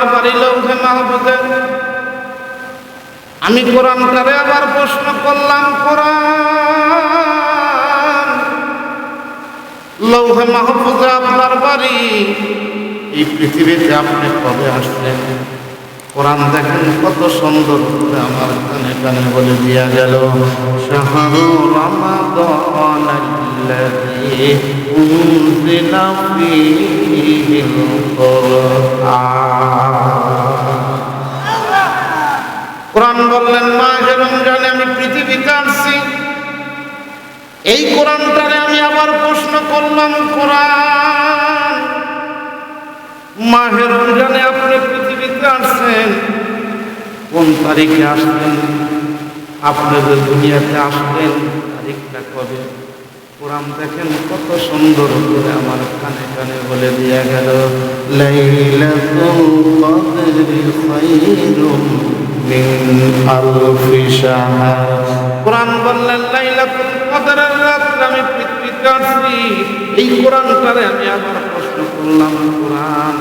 আমার বাড়ি লৌহে মাহফুজে। আমি কোরআনটারে আবার প্রশ্ন করলাম, কোরআন লৌহে মাহফুজে আপনার বাড়ি, এই পৃথিবীতে আপনি কবে আসলেন? কোরআন দেখেন কত সুন্দর করে আমার কানে কানে বলে দিয়া গেল, শাহরু রমাদান আল্লাযী উনজিলা ফীহিল কুরআন। কোরআন বললেন মাহে রমজানে আমি পৃথিবীতে আসছি, এই কোরআনটারে আমি আবার প্রশ্ন করলাম, কোরআন মাহে রমজানে আপনি পৃথিবীতে আসছেন, কোন তারিখে আসলেন? আপনি যে দুনিয়াতে আসলেন তারিখটা কবে? কোরআন দেখেন কত সুন্দর করে আমার কানে কানে বলে দিয়া গেল, লাইলাতুল কদরি খায়রুম মিন আলফি শাহর। কোরআন বললেন লাইলাতুল কদরের রাতে আমি পৃথিবীতে আসছি, এই কোরআনটারে আমি আবার প্রশ্ন করলাম, কোরআন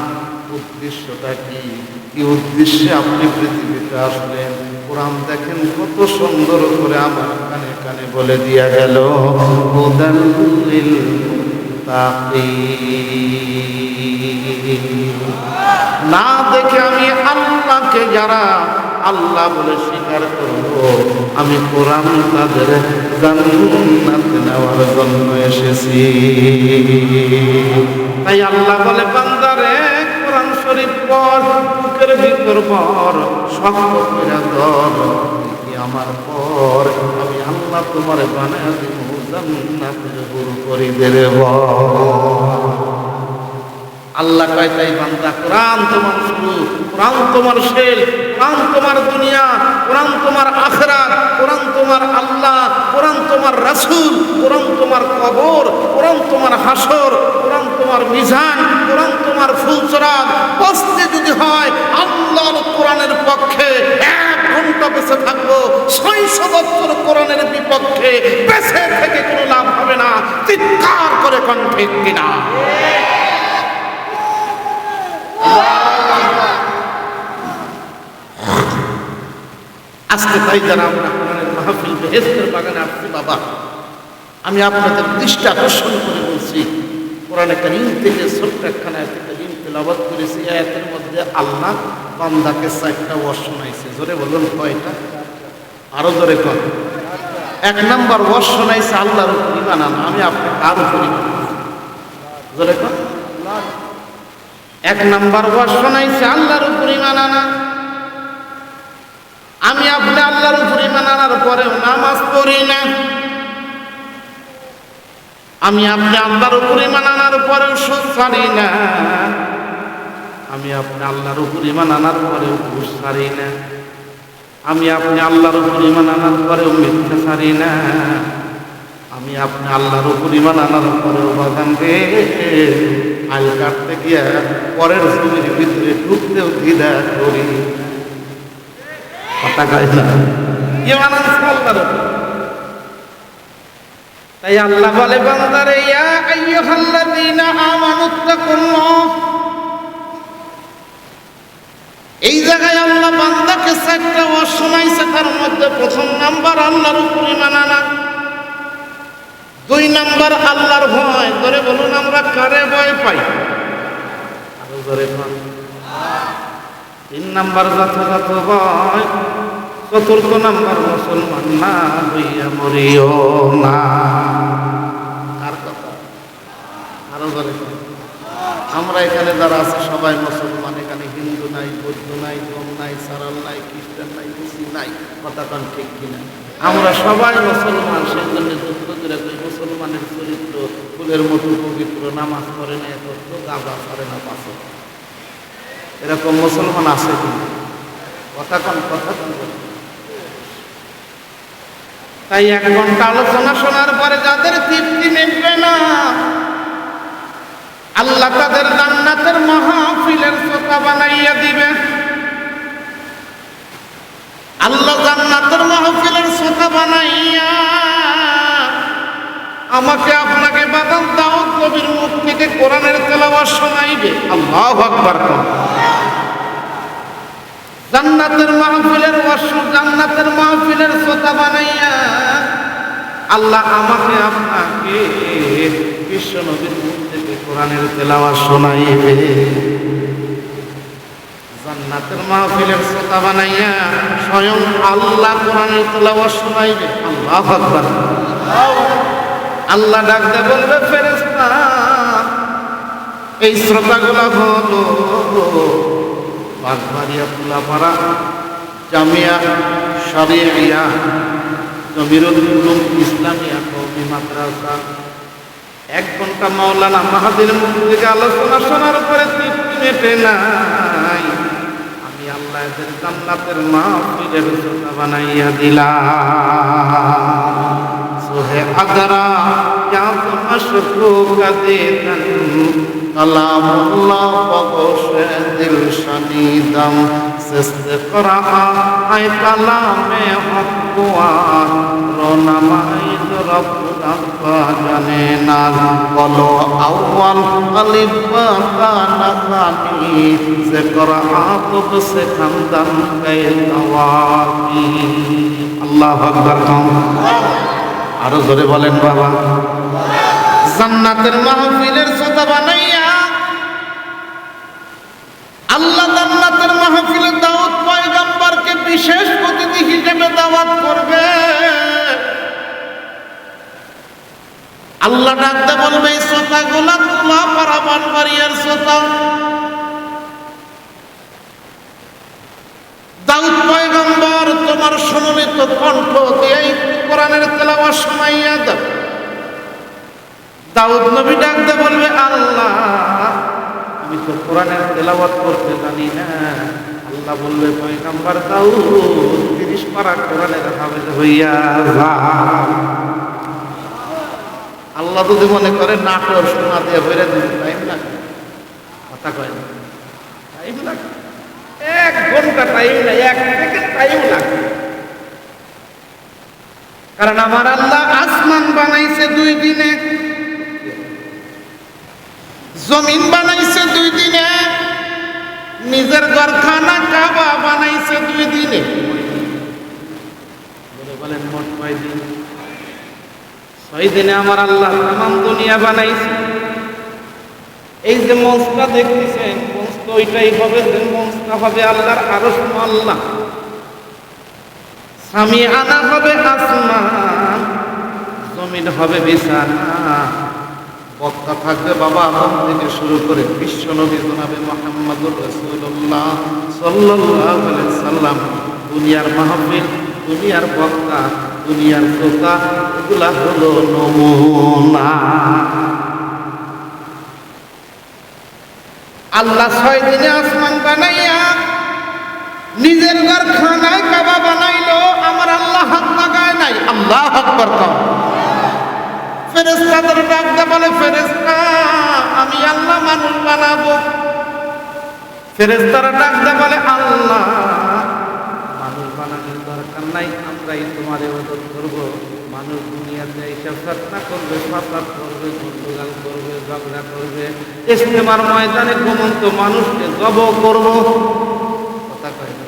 উদ্দেশ্যটা কি? কি উদ্দেশ্যে আপনি পৃথিবীতে আসলেন? কোরআন দেখেন কত সুন্দর করে আমার কানে কানে বলে দিয়া গেল, হুদাল লিল মুত্তাকিন। না দেখে আমি আল্লাহকে যারা আল্লাহ বলে স্বীকার করব, আমি কোরআন তাদের জান্নাতে নেওয়ার জন্য এসেছি। তাই আল্লাহ বলে, বান্দারে কোরআন শরীফ পড়, বুকের ভিতর পড়, শক্ত করে ধর, আমার পর আমি আল্লাহ তোমার বানায় দিব জান্নাতের হুর করে দেব। আল্লাহ কয়, তাই বান্দা কোরআন তোমার শুরু, কোরআন তোমার শেষ, কোরআন তোমার দুনিয়া, কোরআন তোমার আখিরাত, কোরআন তোমার আল্লাহ, কোরআন তোমার রাসূল, কোরআন তোমার কবর, কোরআন তোমার হাসর, কোরআন তোমার মিজান, কোরআন তোমার ফুলচরাত। বসতে যদি হয় আল্লাহর কোরআনের পক্ষে 1 ঘন্টা বেঁচে থাকবো, 600 বছর কোরআনের বিপক্ষে বেঁচে থেকে কোনো লাভ হবে না। চিৎকার করে কণ্ঠে কিনা আজকে তাই যারা আমরা কোরআনের মাহফিল বেহেশতের বাগানে আসছি, বাবা আমি আপনাদের দৃষ্টি আকর্ষণ করে বলছি, কোরআনে কারীম থেকে ছোট্ট একখানা আয়াতে কারীম তেলাওয়াত করেছি। আয়াতের মধ্যে আল্লাহ বান্দাকে 4টা ওয়াজ শোনাইছে। জোরে বলুন কয়টা? আরো জোরে কর। 1 নাম্বার ওয়াজ শোনাইছে আল্লাহর উপর ঈমান আনা। আমি আপনি কার উপর ঈমান আনছি? জোরে কর। 1 নাম্বার ওয়াজ শোনাইছে আল্লাহর উপর ঈমান আনা। আমি আপনি আল্লাহর উপর ঈমান আনার পরেও নামাজ পড়ি না। আমি আপনি আল্লাহর উপর ঈমান আনার পরেও সুদ ছাড়ি না। আমি আপনি আল্লাহর উপর ঈমান আনার পরেও ঘুষ ছাড়ি না। আমি আপনি আল্লাহর উপর ঈমান আনার পরেও মিথ্যা ছাড়ি না। আমি আপনি আল্লাহর উপর ঈমান আনার পরেও বাগান রে আল কাটতে গিয়া পরের জমির ভিতরে ঢুকতেও দ্বিধা করি। কথা কয় না? ঈমান আনছে আল্লাহর উপর। তাই আল্লাহ বলে, বান্দারে ইয়া আইয়ুহাল্লাযীনা আমানুত্তাকুল্লাহ। এই জায়গায় আল্লাহ বান্দাকে 4টা ওয়াজ শোনাইছে। তার মধ্যে 1 নাম্বার আল্লাহর উপর ঈমান আনা, 2 নাম্বার আল্লাহর ভয়। ধরে বলুন আমরা কারে ভয় পাই? আরো ধরে পান। 3 নাম্বার যথাযথ ভয়। 4র্থ নাম্বার মুসলমান না হইয়া মরিও না। কার কথা? আরো বলে, আমরা এখানে যারা আছে সবাই মুসলমান। এখানে হিন্দু নাই, বৌদ্ধ নাই, জৈন নাই, সারাল নাই, খ্রিস্টান নাই, মুসলিম নাই। কথা কন ঠিক কিনা? আমরা সবাই মুসলমান। সেই জন্য যুক্ত করে মুসলমানের চরিত্র ফুলের মতো পবিত্র, নামাজ পড়ে না, এত গাঁজা করে না, পাশে এরকম মুসলমান আছে কিন্তু। কথা কন, কথা কন। তাই 1 ঘন্টা আলোচনা শোনার পরে যাদের তৃপ্তি মিটবে না, আল্লাহ তাদের জান্নাতের মাহফিলের শ্রোতা বানাইয়া দিবে। আল্লাহ জান্নাতের মাহফিলের শ্রোতা বানাইয়া আমাকে আপনাকে বাদাম দাউদ নবীর মুখ থেকে কোরআনের তেলাওয়াত শোনাইবে। আল্লাহু আকবার। জান্নাতের মাহফিলের জান্নাতের মাহফিলের শ্রোতা বানাইয়া আল্লাহ আমাকে আপনাকে বিশ্ব নবীর মুখ থেকে কোরআনের তেলাওয়াত শোনাইবে। জান্নাতের মাহফিলের শ্রোতা বানাইয়া স্বয়ং আল্লাহ কোরআনের তেলাওয়াত শোনাইবে। আল্লাহু আকবার। আল্লাহ ডাক দিয়ে বলবে, ফেরেশতা এই শ্রোতাগুলা হলো বাগবাড়িয়া পুলাপাড়া জামিয়া শরীয়িয়া জমিরুল উলুম ইসলামিয়া কওমি মাদ্রাসা। 1 ঘন্টা মাওলানা মাহাদির মুখ থেকে আলোচনা শোনার পরে তৃপ্তি মেটে নাই, আমি আল্লাহ এদের জান্নাতের মাহফিলের শ্রোতা বানাইয়া দিলাম। সোহে আদরা क्या तुम अशको का देतन कलामुल्लाह बगोश दिल शनीदम सिस्त करा आय कलामे हक़ुआ रोनामाई जो रब्बुना जाने ना कलो अव्वल अलिफ का नखानी से करा तुब से खंदन के तवाकी। अल्लाह अकबर। আরো জোরে বলেন বাবা। জান্নাতের মাহফিলের শ্রোতা বানাইয়া আল্লাহ জান্নাতের মাহফিলে দাউদ পয়গম্বরকে বিশেষ অতিথি হিসেবে দাওয়াত করবে। আল্লাহ ডাকতে বলবে, এই শ্রোতাগুলা তুলা পারাবান বাড়িয়ার শ্রোতা। দাউদ পয়গম্বর তোমার সমবেত কণ্ঠ দিয়ে কোরআনের তেলাওয়াত শোনাইয়া দাও। দাউদ নবী ডাকতে বলবে, আল্লাহ আমি তো কোরআনের তেলাওয়াত করতে জানি না। আল্লাহ বলবে, পয়গম্বর দাউদ 30 পারা কোরআনের হাফেজ হইয়া যা। আল্লাহ যদি মনে করে নাটক শোনা দিয়ে বেড়ে দিতে টাইম লাগে, কথা কয় না, টাইম লাগে। 1 ঘন্টা টাইম না, 1 সেকেন্ড টাইম লাগে। কারণ আমার আল্লাহ আসমান বানাইছে 2 দিনে, জমিন বানাইছে 2 দিনে, নিজের ঘরখানা কাবা বানাইছে 2 দিনে। বলেন মোট কয় দিন? 6 দিনে আমার আল্লাহ তামাম দুনিয়া বানাইছে। এই যে মঞ্চটা দেখতেছেন, মঞ্চ তো ওইটাই হবে যে মঞ্চটা হবে আল্লাহর আরশ আল্লাহ, সামিআনা হবে আসমান, জমিন হবে বিছানা, বক্তা থাকবে বাবা আদম থেকে শুরু করে বিশ্ব নবী জনাবে মুহাম্মদুর রাসূলুল্লাহ সাল্লাল্লাহু আলাইহি সাল্লাম। দুনিয়ার মাহফিল, দুনিয়ার বক্তা, দুনিয়ার শ্রোতা, এগুলা হলো নমুনা। আল্লাহ 6 দিনে আসমান বানাইয়া নিজের ঘরখানায় কাবা বানাইলো, আমার আল্লাহ হাত লাগায় নাই। আল্লাহু আকবার। ফেরেশতাদের ডাকতে বলে, ফেরেশতা আমি আল্লাহ মানুষ বানাবো। ফেরেশতারা ডাকতে বলে, আল্লাহ মানুষ বানানোর দরকার নাই, আমরাই তোমার ইবাদত করব। মানুষ দুনিয়াতে এইসব ফিতনা করবে, ফাসাদ করবে, গন্ডগোল করবে, ঝগড়া করবে, ইজতেমার ময়দানে ঘুমন্ত মানুষকে জবহ করব। কথা কয় না?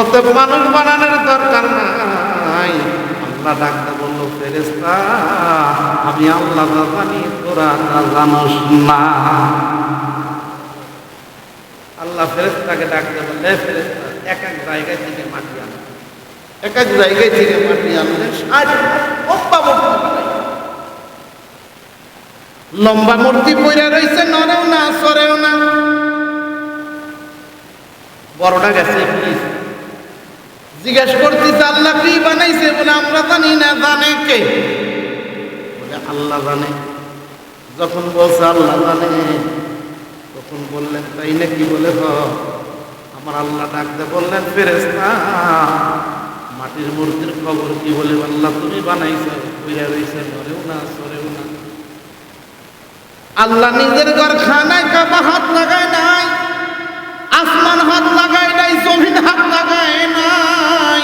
অতএব মানুষ বানানোর দরকার নাই। আল্লাহ ডাকতে বললো, ফেরেশতা আমি আল্লাহ জানি, তোরা তা জানোস না। আল্লাহ ফেরেশতাকে ডাকতে বললে, ফেরেশতা এক এক জায়গায় থেকে মাটি আনবে, এক এক জায়গায় থেকে মাটি আনলে লম্বা মূর্তি পইরা রয়েছে, নরেও না সরেও না। বড়টা গেছে জিজ্ঞাসা করতেছে, আল্লাহ কি বানাইছে? বলে আমরা জানি না। জানে কে? বলে আল্লাহ জানে। যখন বলছে আল্লাহ জানে, তখন বললেন তাই নাকি? বলে আমার আল্লাহ ডাকতে বললেন, ফেরেশতা মাটির মূর্তির খবর কি? বলে আল্লাহ তুমি বানাইছো, কইরা রইছে, নরেও না সরেও না। আল্লাহ নিজের ঘরখানায় কাবা হাত লাগায় নাই, আসমান হাত লাগায় নাই, জমিন হাত লাগায় নাই।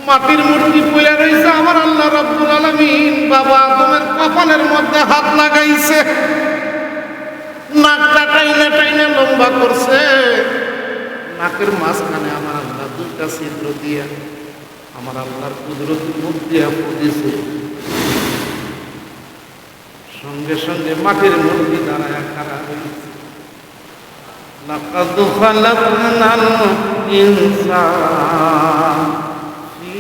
মাটির মূর্তি পইরা রইছে, আমার আল্লাহ রাব্বুল আলামিন বাবা আদমের কপালের মধ্যে হাত লাগাইছে, নাকটা টাইনে টাইনে লম্বা করছে, নাকের মাঝখানে আমার আল্লাহ দুইটা ছিদ্র দিয়ে আমার আল্লাহর কুদরতি মুখ দিয়া ফুটেছে। সঙ্গে সঙ্গে মাটির মূর্তি দাঁড়ায় খাড়া হয়েছে। লাকাদ খালাকনাল ইনসান ফি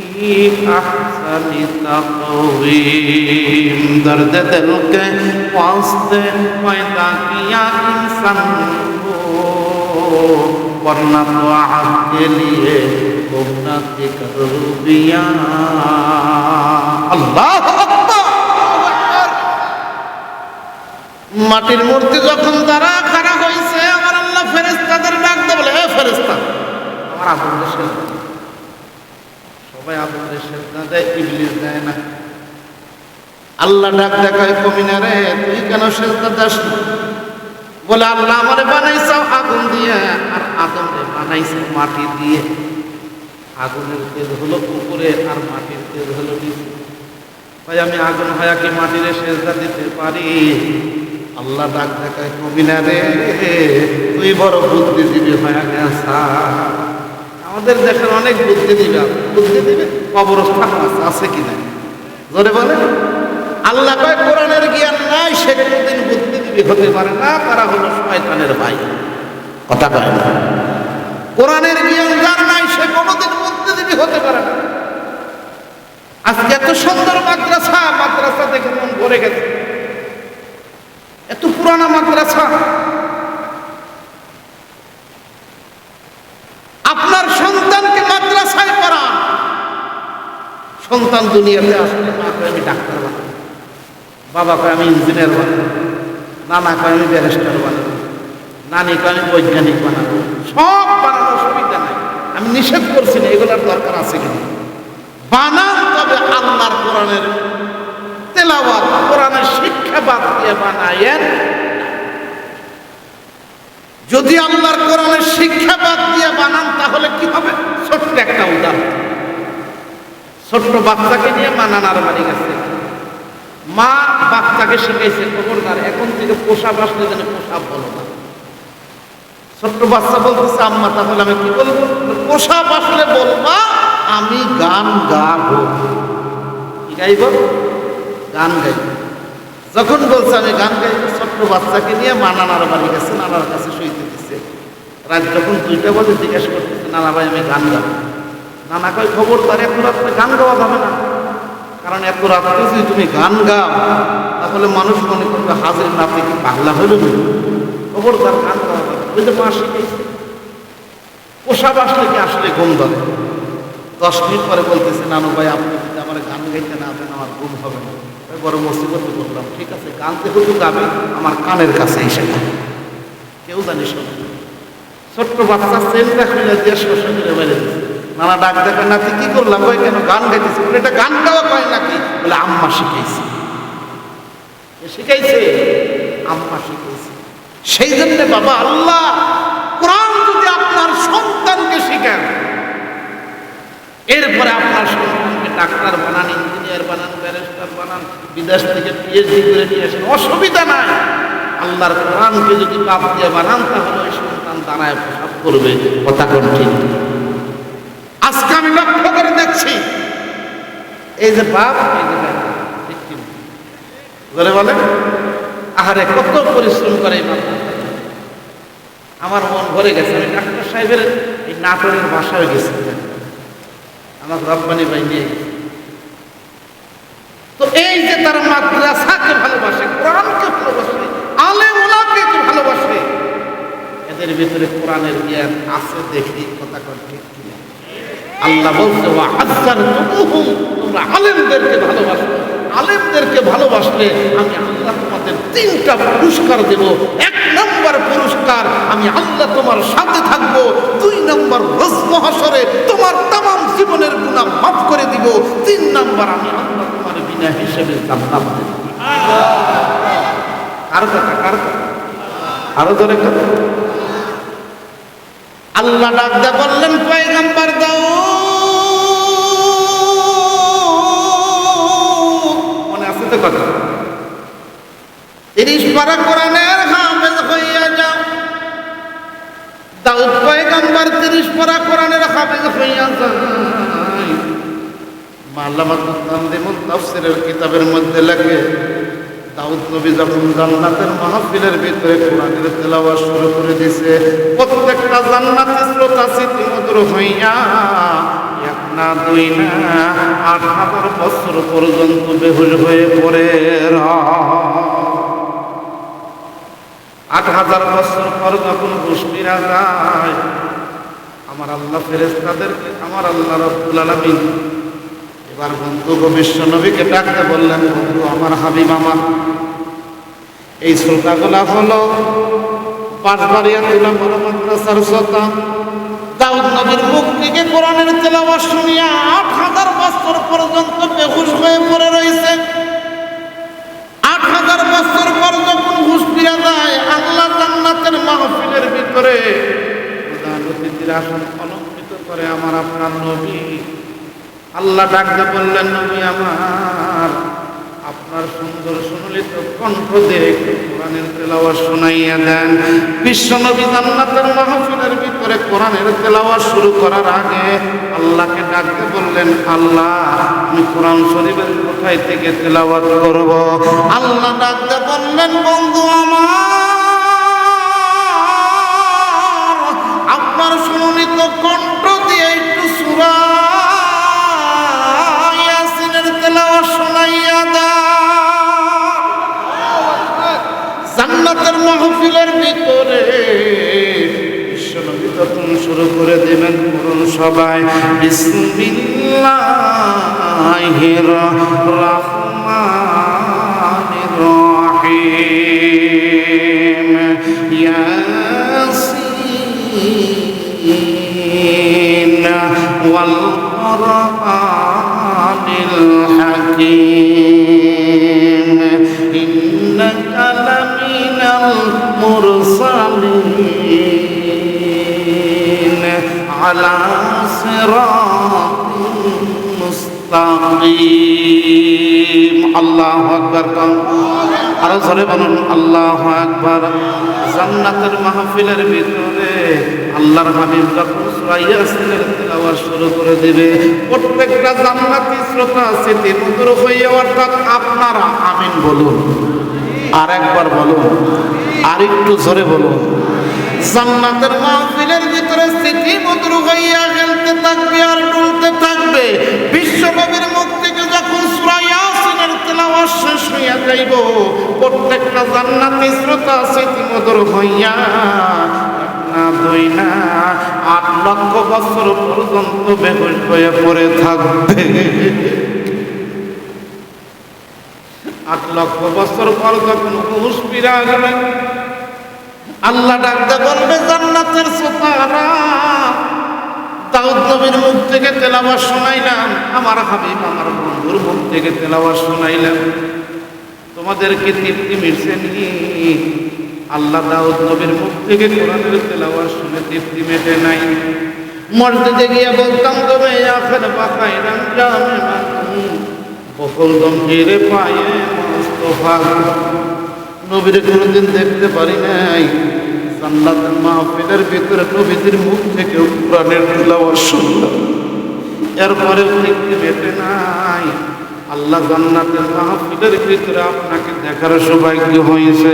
আহসানি তাকওয়িম। দর্দ দিল কে ওয়াস্তে पैदा किया इंसान को, वरना तो आपके लिए गुमनाही कर दिया। আল্লাহু আকবার। মাটির মূর্তি যখন তারা খাড়া হয়েছে, আমার আল্লাহ ফেরেশতাদের ডাক দিয়ে বলে, এ ফেরেশতা, আমার আগুনের সেজদা। সবাই আগুনের সেজদা দেয়, ইবলিস দেয় না। আল্লাহ ডাক দেখায়, কমিনা রে, তুই কেন সেজদা দাস না? বলে, আল্লাহ আমারে বানাইছো আগুন দিয়ে, আর আদমরে বানাইছো মাটি দিয়ে। আগুনের তেজ হলো উপরে আর মাটির তেজ হলো নিচে। ভাই আমি আগুন হয়ে কি মাটির সেজদা দিতে পারি? আল্লাহ ডাক দেখায়, কমিনা রে, তুই বড় বুদ্ধিজীবী হয়ে গেছ। আমাদের দেশের অনেক বুদ্ধিজীবী কবরস্থান আছে কিনা জোরে বলে। আল্লাহ কয়, কোরআনের জ্ঞান নাই, সে কোনদিন বুদ্ধিজীবী হতে পারে না, তারা হলো শয়তানের ভাই। কথা কয় না? কোরআনের জ্ঞান যার নাই, সে কোনদিন বুদ্ধিজীবী হতে পারে না। আজকে এত সুন্দর মাদ্রাসা দেখে মন ভরে গেছে। এত পুরানা মাদ্রাসা। আপনার সন্তানকে মাদ্রাসায় পড়ান। সন্তান দুনিয়াতে আসলে মা কয় আমি ডাক্তার বানাবো, বাবা কয় আমি ইঞ্জিনিয়ার বানাবো, নানা কয় আমি ব্যারিস্টার বানাবো, নানি কয় আমি বৈজ্ঞানিক বানাবো। সব বানানোর সুবিধা নাই, আমি নিষেধ করছি না, এগুলোর দরকার আছে কিনা বানান। তবে আল্লাহর কোরআনের তেলাওয়াত, কোরআনের শিক্ষা বাদ দিয়ে বানায়েন। যদি আল্লাহর কোরআনের শিক্ষা বাদ দিয়ে বানান তাহলে কি হবে? ছোট্ট একটা উদাহরণ। ছোট্ট বাচ্চাকে নিয়ে মা নানার বাড়ি গেছে। মা বাচ্চাকে শিখাইছে, খবরদার এখন থেকে পোশাক আসলে যেন পোশাক বলো না। ছোট্ট বাচ্চা বলতেছে, আম্মা তাহলে আমি কি বলবো? পোশাক আসলে বলবা আমি গান গাবো। কি গাইব? গান গাইব। যখন বলছে আমি গান গাইব, ছোট্ট বাচ্চাকে নিয়ে মা নানার বাড়ি গেছে, নানার কাছে শুইতে দিচ্ছে। রাত যখন 2টা বাজে জিজ্ঞেস করতেছে, নানা ভাই আমি গান গাবো। নানা কয়, খবরদার এত রাত্রে গান গাওয়া যাবে না, কারণ এত রাত্রে যদি তুমি গান গাও তাহলে মানুষ মনে করবে হাজির নাতি কি পাগলা হইল। খবরদার গান গাওয়া যাবে। ওই যে মা শিখেছে। পোশাক আসলে কি আসলে ঘুম ধরে? 10 মিনিট পরে বলতেছে, নানু ভাই আপনি যদি আমার গান গাইতে না দেন আমার ঘুম হবে না। বড় মসিবত করলাম। ঠিক আছে, গান যেহেতু গাবে আমার কানের কাছে এসে গান, কেউ জানি শোনে। ছোট্ট বাচ্চা চেনটা খুলে দিয়ে শস্য করে বেড়ে দিচ্ছে। নানা ডাক দেখে, নাতি কি করলাম? ভাই কেন গান গাইতেছে? বলে, এটা গান গাওয়া কয় নাকি? বলে, আম্মা শিখাইছে। শিখাইছে? আম্মা শিখাইছে। সেই জন্য বাবা, আল্লাহ কোরআন যদি আপনার সন্তানকে শিখান, এরপরে আপনার সন্তানকে ডাক্তার বানান, ইঞ্জিনিয়ার বানান, ব্যারিস্টার বানান, বিদেশ থেকে PhD করে নিয়ে আসেন, অসুবিধা নাই। আল্লাহর কোরআনকে যদি বাপ দিয়ে বানান তাহলে ওই সন্তান দাঁড়ায় প্রসাব করবে। কথা কোন ঠিক? আজকে আমি লক্ষ্য করে দেখছি, এই যে বাপ, এই যে ঠিক কিনা বলে বলে, আহারে কত পরিশ্রম করে এই বাপ। আমার মন ভরে গেছে। আমি ডাক্তার সাহেবের এই নাটোরের বাসায় গেছি, আমার রব্বানি ভাই নিয়ে গেছে। তো এই যে তারা মাদ্রাসাকে ভালোবাসে, কোরআনকে ভালোবাসে, আলেম ওলামাকে ভালোবাসে, এদের ভিতরে কোরআনের জ্ঞান আছে দেখি। কথা কর ঠিক কিনা? আল্লাহ বলছে, ওয়া আযযারতুমুহুম, তোমরা আলেমদেরকে ভালোবাসো। আলেমদেরকে ভালোবাসলে আমি আল্লাহ তোমাদের 3টা পুরস্কার দেব। 1 নম্বর পুরস্কার, আমি আল্লাহ তোমার সাথে থাকবো। 2 নম্বর, রোজ মহাশরে তোমার তামাম জীবনের গুনাহ মাফ করে দিব। 3 নম্বর, আমি আল্লাহ তোমার বিনা হিসেবে জান্নাত দেব। কার কথা? কার কথা? আরো ধরে কথা। আল্লাহ ডাক দিয়ে বললেন, পয়গম্বর দাও, মনে আছে তো কথা? 30 পারা কোরআনের হাফেজ হইয়া যাও। দাউদ পয়গম্বর একবার 30 পারা কোরআনের হাফেজ হইয়া যায়। মাল্লামাতুল তানজিমুত তাফসীরের কিতাবের মধ্যে লেখে দাউদ নবী যখন জান্নাতের মাহফিলের ভিতরে কোরআনের তেলাওয়াত শুরু করে দিয়েছে, প্রত্যেকটা জান্নাতি শ্রোতা স্মৃতিমধুর হইয়া এক না দুই না 8000 বছর পর্যন্ত বেহুশ হয়ে পড়ে। 8000 বছর পর যখন হুঁশ ফিরা যায়, আমার আল্লাহ ফেরেশতাদেরকে, আমার আল্লাহ রাব্বুল আলামিন এবার বন্ধু বিশ্ব নবীকে ডাকতে বললেন, বন্ধু আমার হাবিব আমার, এই শ্রোতাগুলা হলো বাঁশবাড়িয়া তুলা বড় মাদ্রাসার শ্রোতা। দাউদ নবীর মুখ থেকে কোরআনের তেলাওয়াত শুনিয়া 8000 বছর পর্যন্ত বেহুশ হয়ে পড়ে রয়েছে। 8000 বছর পর যখন হুঁশ ফিরে যায়, আল্লাহ জান্নাতের মাহফিলের ভিতরে প্রধান অতিথির আসন অলঙ্কৃত করে আমার আপনার নবী। আল্লাহ ডাকতে বললেন, নবী আমার, আপনার সুন্দর সুললিত কণ্ঠ দিয়ে একটু কোরআনের তেলাওয়াত শোনাইয়া দেন। বিশ্ব নবী জান্নাতের মাহফিলের ভিতরে কোরআনের তেলাওয়াত শুরু করার আগে আল্লাহকে ডাকতে বললেন, আল্লাহ আমি কোরআন শরীফের কোথায় থেকে তেলাওয়াত করব? আল্লাহ ডাকতে বললেন, বন্ধু আমার, আপনার সুললিত কণ্ঠ দিয়ে একটু সূরা ইয়াসিনের তেলাওয়াত শোনাইয়া দেন। জান্নাতের মাহফিলের ভিতরে বিশ্বনবী যখন শুরু করে দেবেন, বলুন সবাই বিসমিল্লাহির রহমানির রহিম ইয়াসিন ওয়াল কুরআনিল হাকীম ইন্নাকা লামিনাল মুরসালিন আলা সিরাতিন মুস্তাকিম। আল্লাহু আকবার। আরো জোরে বলুন আল্লাহু আকবার। জান্নাতের মাহফিলের ভিতরে আল্লাহর হাবিব যখন সূরা ইয়াসিনের তেলাওয়াত শুরু করে দিবে, প্রত্যেকটা জান্নাতি শ্রোতা স্মৃতিমধুর হয়ে, অর্থাৎ আপনারা আমিন বলুন, আর একবার বলুন, আর একটু জোরে বলুন। জান্নাতের মাহফিলের ভিতরে স্মৃতিমধুর হইয়া খেলতে থাকবে আর ডুলতে থাকবে। বিশ্ব নবীর মুখ থেকে যখন সূরা ইয়াসিনের তেলাওয়াত শেষ হইয়া যাইব, প্রত্যেকটা জান্নাতি শ্রোতা স্মৃতিমধুর হইয়া না দুই না 8 লক্ষ বছর পর্যন্ত বেহুশ হয়ে পড়ে থাকবে। 8 লক্ষ বছর পর যখন হুঁশ ফিরে আসবে, আল্লাহ ডাকতে বলবে, জান্নাতের শ্রোতারা, দাউদ নবীর মুখ থেকে তেলাওয়াত শোনাইলাম, আমার হাবিব আমার বন্ধুর মুখ থেকে তেলাওয়াত শোনাইলাম, তোমাদেরকে তৃপ্তি মিটছে নি? আল্লাহ দাউদ নবীর মুখ থেকে কোরআনের তেলাওয়াত শুনে তৃপ্তি মেটে নাই। মসজিদে গিয়ে বলতাম, তুমি আখের বাকাইরাম জামে মানু বকুল গম্ভীরে পায়ে মুস্তাফা। নবীর কোনোদিন দেখতে পারি নাই, জান্নাতের মাহফিলের ভিতরে নবীদের মুখ থেকে কোরআনের তেলাওয়াত শুনলাম, এরপরে তৃপ্তি মেটে নাই। আল্লাহ জান্নাতের মাহফিলের ভিতরে আপনাকে দেখার সৌভাগ্য হয়েছে।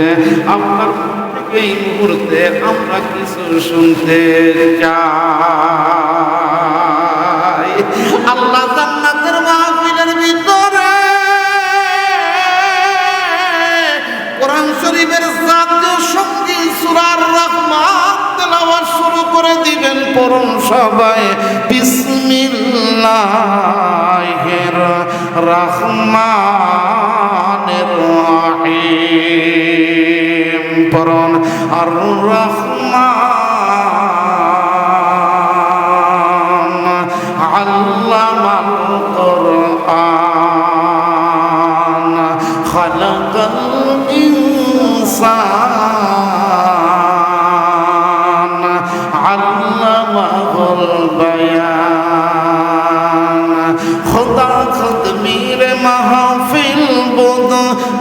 আপনার মুখ থেকে এই মুহূর্তে আমরা কিছু শুনতে চাই। আল্লাহ জান্নাতের মাহফিলের ভিতরে কোরআন শরীফের জাতীয় সঙ্গীত সূরা রহমান তেলাওয়াত শুরু করে দিবেন। পড়ুন সবাই বিসমিল্লাহির রহমানির রহিম। পড়ুন আর রহমান আল্লামাল কুরআন খালাকাল ইনসান আল্লামাহুল বায়ান। খুদা খুদমির মাহফিল বুদ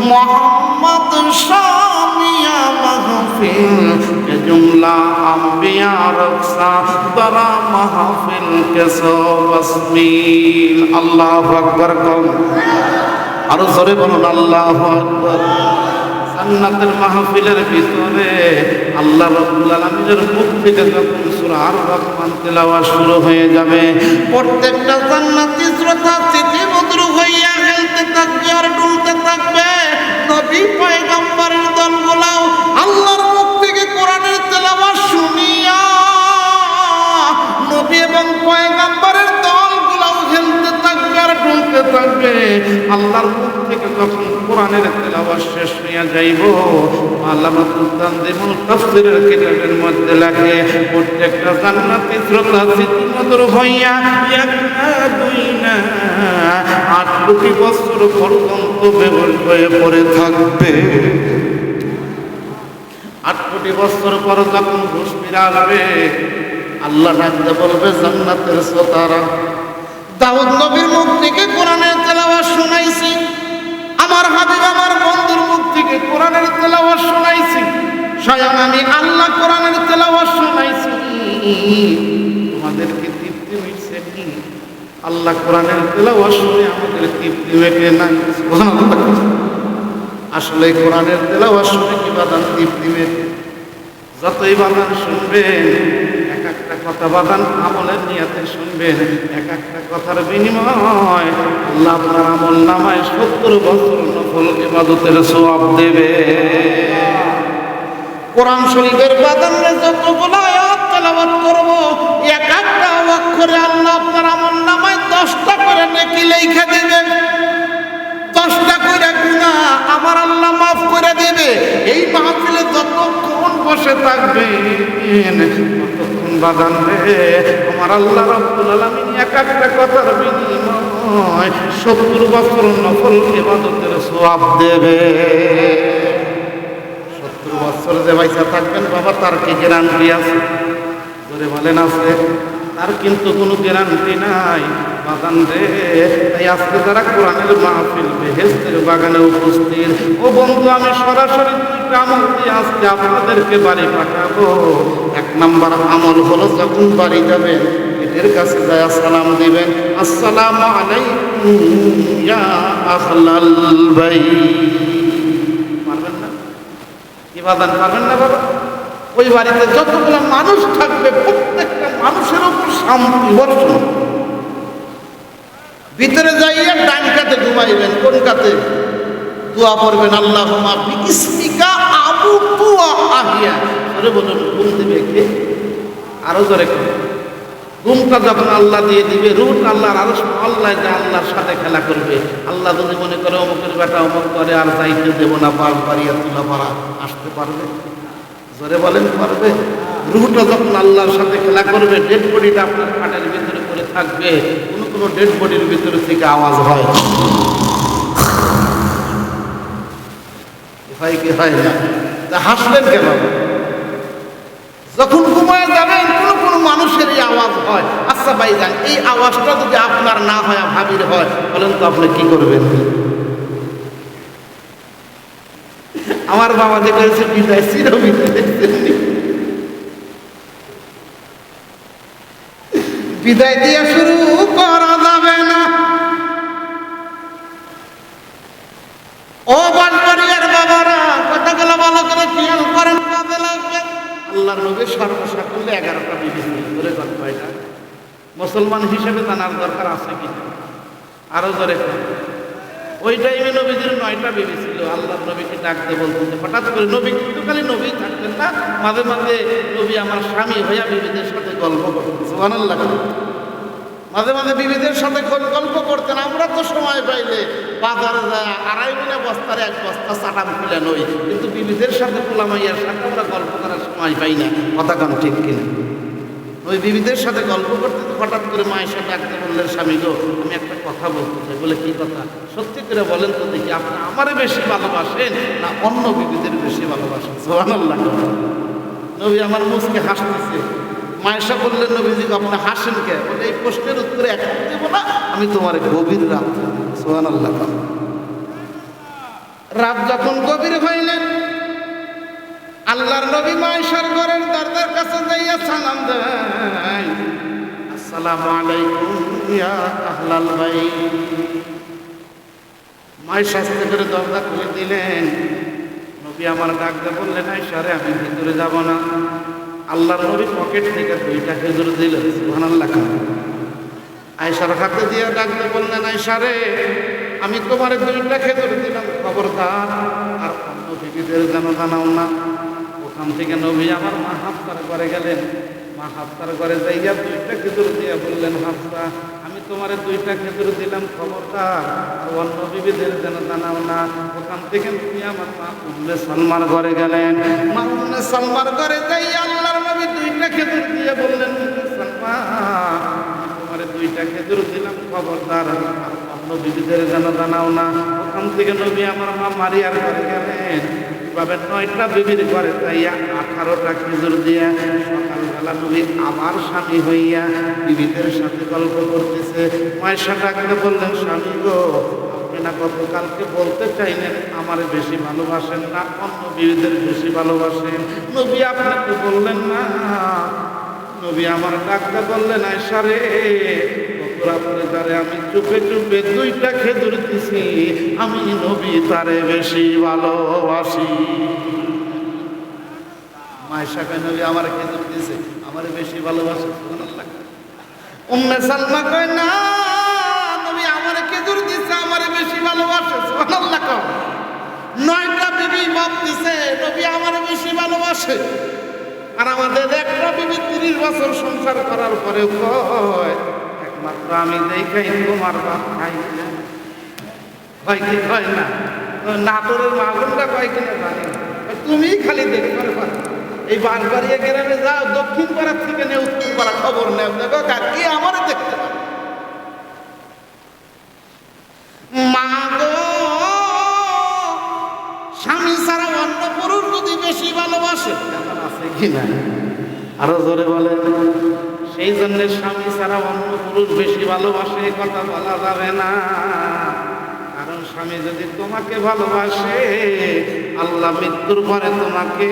মোহাম্মদ শামিয়া মাহফিল जुमला अंबिया रक्षा तरा महफिल के सो बस्मील अल्लाहु अकबर कौम और जोरे बोलुन अल्लाहु अकबर। জান্নাতের মাহফিলের ভিতরে আল্লাহ রাব্বুল আলামিনের মুখ থেকে যখন সূরা আর রহমান তেলাওয়াত শুরু হয়ে যাবে, প্রত্যেকটা জান্নাতি শ্রোতা স্মৃতিমধুর হইয়া খেলতে থাকবে আর ডুলতে থাকবে। নবী পয়গম্বরের দলগুলাও আল্লাহর মুখ থেকে কোরআনের তেলাওয়াত শুনিয়া নবী এবং পয়গম্বরের দলগুলাও খেলতে থাকবে আর ডুলতে থাকবে। আল্লাহর মুখ থেকে যখন কোরআনের তেলাওয়াত শেষ হইয়া যাইব, আল্লামাতুল তানজিমুল তাফসীরের কিতাবের মধ্যে লেখে প্রত্যেকটা জান্নাতি শ্রোতা স্মৃতিমধুর হইয়া এক না দুই না 8 কোটি বছর পর্যন্ত বেহুশ হয়ে পড়ে থাকবে। 8 কোটি বছর পর যখন হুঁশ ফিরে আসবে, আল্লাহ ডাকতে বলবে জান্নাতের শ্রোতারা, দাউদ নবীর মুখ থেকে কোরআনের তেলাওয়াত শোনাইছি, আমার হাবিব আমার বন্ধুর মুখ থেকে কোরআনের তেলাওয়াত শোনাইছি, স্বয়ং আমি আল্লাহ কোরআনের তেলাওয়াত শোনাইছি, তোমাদেরকে তৃপ্তি মিটছে কি? আল্লাহ কোরআনের তেলাওয়াত শুনে আমাদের তৃপ্তি মেটে না। আসলে কোরআনের তেলাওয়াত শুনে কি বাদান তৃপ্তি মেটে? যতই বাদান শুনবেন, এক একটা কথা বাদান আমলের নিয়াতে শুনবেন, এক একটা কথার বিনিময় আল্লাহ আপনার আমল নামায় 70 বছর নফল ইবাদতের সওয়াব দেবে। কোরআন শরীফের বাদানে যতগুলো আয়াত তেলাওয়াত করব, এক একটা অক্ষরে আল্লাহ আপনার আমল নামায় 10টা করে নেকি লেখা দেবে, 10টা করে গুনাহ আমার আল্লাহ মাফ করে দেবে। এই মাহফিলে যতক্ষণ বসে থাকবেন ততক্ষণ বাদান রে আমার আল্লাহ রাব্বুল আলামিন এক একটা কথার বিনিময় 70 বছর নফল ইবাদতের সওয়াব দেবে। 70 বছর যে পয়সা থাকবেন বাবা, তার কি গ্যারান্টি আছে? ধরে বলেন আছে? তার কিন্তু কোনো গ্যারান্টি নাই বাদান রে। তাই আজকে যারা কোরআনের মাহফিল বেহেশতের বাগানে উপস্থিত, ও বন্ধু, আমি সরাসরি 2টা আমল দিয়ে আজকে আপনাদেরকে বাড়ি পাঠাবো। 1 নম্বর আমল হলো যখন বাড়ি যাবেন এদের কাছে যায় সালাম দিবেন, আসসালামু আলাইকুম ইয়া আহলাল বাইত। পারবেন না? কি বাদান পারবেন না বাবা? ওই বাড়িতে যতগুলো মানুষ থাকবে প্রত্যেকটা মানুষের উপর শান্তি বর্ষণ। ভিতরে যাইয়া ডান কাতে ঘুমাইবেন, কোন কাতে? দোয়া পড়বেন, আল্লাহুম্মা বিইসমিকা আবুতু ওয়া আহিয়া। আরে বলুন, ঘুম দিবে কে? আরো জোরে করে। ঘুমটা যখন আল্লাহ দিয়ে দিবে, রূহটা আল্লাহর আরশ আল্লাহ যে আল্লাহর সাথে খেলা করবে। আল্লাহ যদি মনে করে অমুকের বেটা অমুক করে আর যাইতে দেব না, বাস বাড়িয়া তুলা পাড়া আসতে পারবে? জোরে বলেন, পারবে? রূহটা যখন আল্লাহর সাথে খেলা করবে, ডেড বডিটা আপনার খাটের ভিতরে পড়ে থাকবে, কোনো ডেড বডির ভিতরে থেকে আওয়াজ হয়, ভাই কি হয় না? তা হাসলেন কেন? যখন ঘুমায় যাবেন কোনো মানুষের এই আওয়াজ হয়। আচ্ছা ভাইজান, এই আওয়াজটা যদি আপনার না হয়, ভাবির হয়, বলেন তো আপনি কি করবেন? আমার বাবা যে করেছে বিদায় বিদায় দিয়ে শুরু করা যাবে না। ও বানবাড়িয়ার বাবারা, কথাগুলো ভালো করে খেয়াল করেন, কাজে লাগবে। আল্লাহর নবী সর্বসাকুল্যে 11টা বিবি ছিল। ধরে কথা, এটা মুসলমান হিসেবে জানার দরকার আছে কি? আরো ধরে ওই টাইমে নবীদের 9টা বিবি ছিল। আল্লাহর নবীকে ডাকতে বলতেন, হঠাৎ করে নবী কিন্তু খালি নবী থাকতেন না, মাঝে মাঝে নবী আমার স্বামী হইয়া বিবিদের সাথে গল্প করতেন। সুবহানাল্লাহ। মাঝে মাঝে বিবিদের সাথে গল্প করতেন। আমরা তো সময় পাইলে বাজারে যায় 2.5 মিনা বস্তার 1 বস্তা চাটাম খুলে নই, কিন্তু বিবিদের সাথে পোলামাইয়ার সাথে আমরা গল্প করার সময় পাই না। কথা কান ঠিক কিনা? ওই বিবিদের সাথে গল্প করতে হঠাৎ করে মায়ের সাথে ডাকতে বললেন, স্বামী গো, আমি একটা কথা বলতে চাই। বলে, কি কথা? সত্যি করে বলেন তো দেখি, আপনি আমারে বেশি ভালোবাসেন না অন্য বিবিদের বেশি ভালোবাসেন? সুবহানাল্লাহ। নবী আমার মুখকে হাসতেছে। মায়েশা বললেন, নবীজি আপনি হাসেন কে? বলে, এই প্রশ্নের উত্তরে এখন দেব না, আমি তোমার গভীর রাত। সুবহানাল্লাহ। রাত যখন গভীর হইলেন, আল্লাহর নবী মায়েশার ঘরের দরজার কাছে যাইয়া সালাম দেয়, আসসালামু আলাইকুম ইয়া আহলাল বাইত। মায়েশা আস্তে করে দরজা খুলে দিলেন। নবী আমার ডাকতে বললেন, আয়েশা রে, আমি ভিতরে যাব না। আল্লাহর নবী পকেট থেকে 2টা খেজুর দিলেন, সুবহানাল্লাহ। আয়েশার হাতে দিয়ে ডাকতে বললেন, আয়েশা রে, আমি তোমার 2টা খেজুর দিলাম, খবরদার আর অন্য বিবিদের যেন জানাও না। ওখান থেকে নবী আমার মা হাফসার ঘরে গেলেন। মা হাফসার ঘরে যাইয়া 2টা খেজুর দিয়ে বললেন, হাফসা, আমি তোমার 2টা খেজুর দিলাম, খবরদার আর অন্য বিবিদের যেন জানাও না। ওখান থেকে নবী আমার মা উম্মে সালমার ঘরে গেলেন। মা উম্মে সালমার ঘরে যাইয়া আল্লাহর নবী 2টা খেজুর দিয়ে বললেন, উম্মে সালমা, তোমার 2টা খেজুর দিলাম, খবরদার আর অন্য বিবিদের যেন জানাও না। ওখান থেকে নবী আমার মা মারিয়ার ঘরে গেলেন। এভাবে 9টা বিবির ঘরে যাইয়া 18টা খেজুর দিয়া সকালবেলা নবী আবার স্বামী হইয়া বিবিদের সাথে গল্প করতেছে। মায়েশা ডাকতে বললেন, স্বামী গো, আপনি না গতকালকে বলতে চাইলেন আমার বেশি ভালোবাসেন না অন্য বিবিদের বেশি ভালোবাসেন, নবী আপনাকে বললেন না। নবী আমার ডাকতে বললেন, আয়েশা রে, রাত্রে তারে আমি চুপে চুপে 2টা খেজুর দিছি, আমি নবী তারে বেশি ভালোবাসি। মায়েশাকে নবী আমার খেজুর দিছে, আমার বেশি ভালোবাসে, সুবহানাল্লাহ। উম্মে সালমা কয়, না, নবী আমার খেজুর দিছে, আমার বেশি ভালোবাসে, সুবহানাল্লাহ। 9টা বিবি বাপ দিছে, নবী আমার বেশি ভালোবাসে। আর আমাদের একটা বিবি 30 বছর সংসার করার পরেও কয়, মাত্র আমি দেখাই তোমার বাপ খাই না, কয় কি কয় না, নাটোরের মাগুনটা কয় কিনা জানি না, তুমি খালি দেখবার পারো। এই বাঁশবাড়িয়া গ্রামে যাও, দক্ষিণ পাড়ার থেকে নে উত্তর পাড়া খবর নেও, দেখো কাকি আমার দেখতে পারো। মা গো, স্বামী ছাড়া অন্য পুরুষ যদি বেশি ভালোবাসে, আছে কিনা আরো জোরে বলেন। সেই জন্য স্বামী ছাড়া অন্য পুরুষ বেশি ভালোবাসে কথা বলা যাবে না। কারণ স্বামী যদি তোমাকে ভালোবাসে, আল্লাহ মৃত্যুর পরে তোমাকে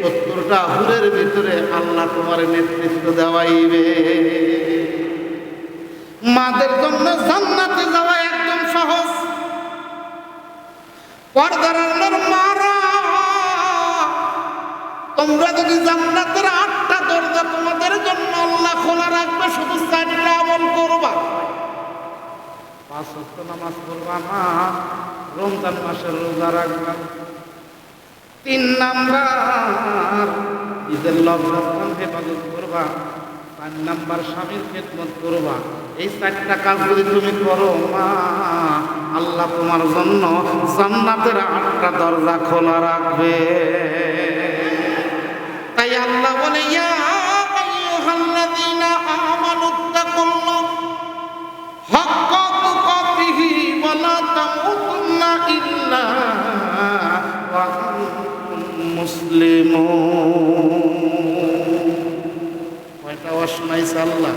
70টা হুরের ভিতরে আল্লাহ তোমার নেতৃত্ব দেওয়াইবে। মাদের জন্য জান্নাতে যাওয়া একদম সহজ। পর্দার আড়ালের মারা, তোমরা যদি জান্নাতের 8টা দরজা তোমাদের জন্য আল্লাহ খোলা রাখবে, শুধু 4টা আমল করবা। 5 ওয়াক্ত নামাজ পড়বা না, রমজান মাসের রোজা রাখবা। 3 নাম্বার ঈদের লগ্ন হেফাজত করবা। 4 নাম্বার স্বামীর খেদমত করবা। এই 4টা কাজ যদি তুমি করো মা, আল্লাহ তোমার জন্য জান্নাতের 8টা দরজা খোলা রাখবে। তাই আল্লাহ বলে, ইয়া আইয়ুহাল্লাযীনা আমানুত্তাকুল্লাহ হাক্কা তুকাতিহি ওয়া লা তামুতুন্না ইল্লা ওয়া আনতুম মুসলিমুন। কয়টা ওয়াশনাইছে আল্লাহ?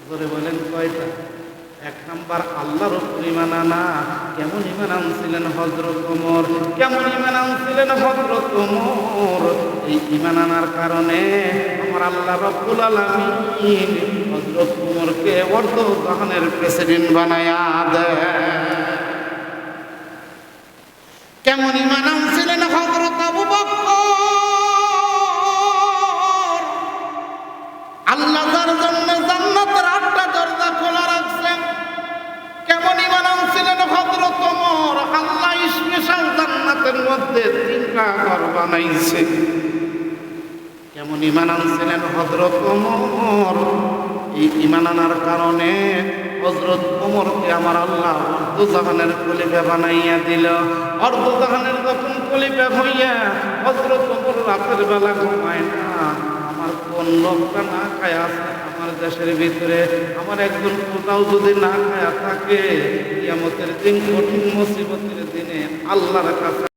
জোরে বলেন কয়টা? 1 নাম্বার আল্লাহর উপর ঈমান আনা। কেমন ঈমান আনছিলেন হযরত ওমর, কেমন ঈমান আনছিলেন হযরত ওমর। এই ঈমান আনার কারণে আমার আল্লাহ রাব্বুল আলামিন হযরত ওমরকে অর্ধ জাহানের প্রেসিডেন্ট বানায়া দেয়। কেমন ঈমান আনছিলেন হযরত আবু বকর, আল্লাহ যার জন্য জান্নাতের 8টা দরজা খোলা রাখছেন। কেমন ঈমান আনছিলেন হযরত ওমর, আল্লাহ স্পেশাল জান্নাতের মধ্যে 3টা ঘর বানাইছে। কেমন ঈমান আনছিলেন হযরত ওমর। এই ঈমান আনার কারণে হযরত ওমরকে আমার আল্লাহ অর্ধজাহানের খলিফা বানাইয়া দিল। অর্ধজাহানের যখন খলিফা হইয়া হযরত ওমর রাতের বেলা ঘুমায় না। আমার কোন লোকটা না খায় আছে আমার দেশের ভিতরে, আমার একজন কোথাও যদি না খায়া থাকে, কিয়ামতের দিন কঠিন মুসিবতের দিনে আল্লাহর কাছে